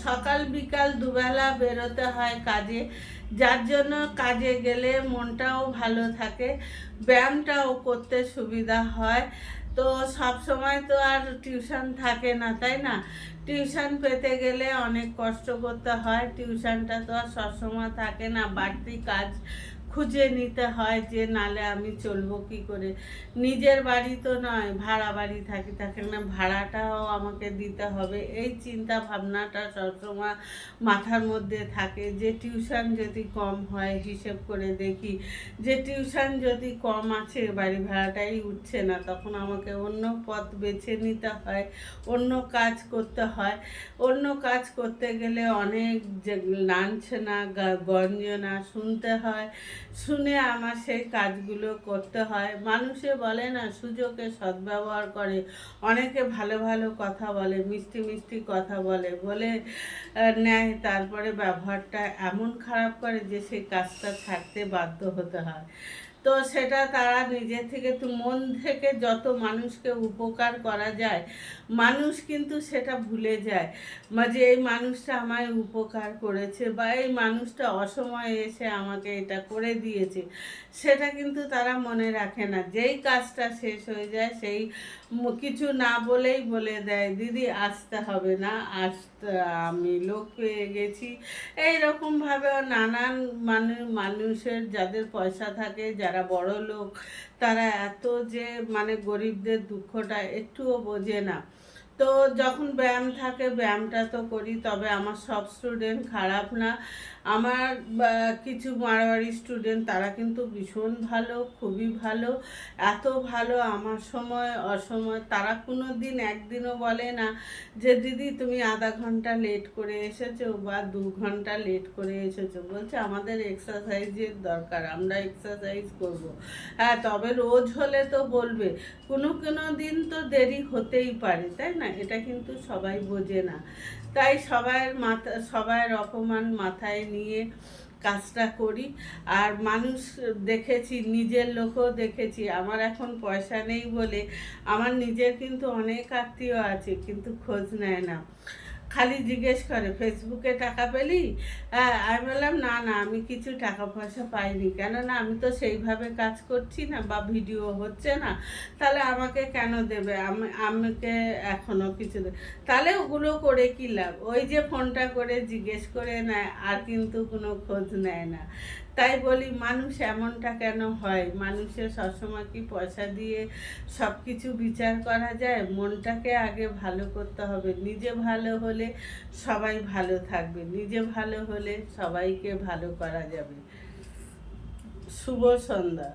সকাল বিকাল দুবেলা বেরোতে হয় কাজে, যার জন্য কাজে গেলে মনটাও ভালো থাকে, ব্যায়ামটাও করতে সুবিধা হয়। তো সব সময় তো আর টিউশন থাকে না, তাই না? টিউশন পেতে গেলে অনেক কষ্ট করতে হয়, টিউশনটা তো আর সবসময় থাকে না, বাড়তি কাজ খুঁজে নিতে হয়, যে নালে আমি চলবো কি করে। নিজের বাড়ি তো নয়, ভাড়া বাড়ি থাকি, থাকে না, ভাড়াটাও আমাকে দিতে হবে। এই চিন্তা ভাবনাটা সবসময় মাথার মধ্যে থাকে, যে টিউশন যদি কম হয়, হিসেব করে দেখি যে টিউশন যদি কম আছে, বাড়ি ভাড়াটাই উঠছে না, তখন আমাকে অন্য পথ বেছে নিতে হয়, অন্য কাজ করতে হয়। অন্য কাজ করতে গেলে অনেক যে লাঞ্ছনা গঞ্জনা শুনতে হয়, শুনে আমার সেই কাজগুলো করতে হয়। মানুষে বলে না, সুযোগে সদ্ব্যবহার করে, অনেকে ভালো ভালো কথা বলে, মিষ্টি মিষ্টি কথা বলে নেয়, তারপরে ব্যবহারটা এমন খারাপ করে যে সেই কাজটা ছাড়তে বাধ্য হতে হয়। তো সেটা তারা নিজে থেকে, তো মন থেকে যত মানুষকে উপকার করা যায়, মানুষ কিন্তু সেটা ভুলে যায়, যে এই মানুষটা আমায় উপকার করেছে, বা এই মানুষটা অসময়ে এসে আমাকে এটা করে দিয়েছে, সেটা কিন্তু তারা মনে রাখে না। যেই কাজটা শেষ হয়ে যায়, সেই কিছু না বলেই বলে দেয়, দিদি আসতে হবে না, আসতে আমি লোক পেয়ে গেছি। এইরকমভাবেও নানান মানুষের, যাদের পয়সা থাকে, যারা বড় লোক, তারা এত যে গরিবদের দুঃখটা একটুও বোঝে না। তো যখন ব্যায়াম থাকে, ব্যায়ামটা তো করি, তবে আমার সব স্টুডেন্ট খারাপ না। আমার কিছু মারোয়ারি স্টুডেন্ট, তারা কিন্তু ভীষণ ভালো, খুবই ভালো, এত ভালো, আমার সময় অসময় তারা কোনো দিন একদিনও বলে না যে দিদি তুমি আধা ঘন্টা লেট করে এসেছো বা 2 ঘন্টা লেট করে এসেছো। বলছে আমাদের এক্সারসাইজের দরকার, আমরা এক্সারসাইজ করব। হ্যাঁ, তবে রোজ হলে তো বলবে, কোনো কোনো দিন তো দেরি হতেই পারে, তাই না? এটা কিন্তু সবাই বোঝে না। তাই সবাইয়ের অপমান মাথায় নিয়ে কাজটা করি। আর মানুষ দেখেছি, নিজের লোকও দেখেছি, আমার এখন পয়সা নেই বলে আমার নিজের কিন্তু অনেক আত্মীয় আছে, কিন্তু খোঁজ নেয় না, খালি জিজ্ঞেস করে ফেসবুকে টাকা পেলি? হ্যাঁ, আমি বললাম না না, আমি কিছু টাকা পয়সা পাইনি, কেননা আমি তো সেইভাবে কাজ করছি না, বা ভিডিও হচ্ছে না, তাহলে আমাকে কেন দেবে? আমাকে এখনও কিছু তাহলে ওগুলো করে কী লাভ? ওই যে ফোনটা করে জিজ্ঞেস করে নেয়, আর কিন্তু কোনো খোঁজ নেয় না। তাই বলি, মানুষ এমনটা কেন হয়? মানুষের সবসময় কি পয়সা দিয়ে সব কিছু বিচার করা যায়? মনটাকে আগে ভালো করতে হবে। নিজে ভালো হলে সবাই ভালো থাকবে, নিজে ভালো হলে সবাইকে ভালো করা যাবে। শুভ সন্ধ্যা।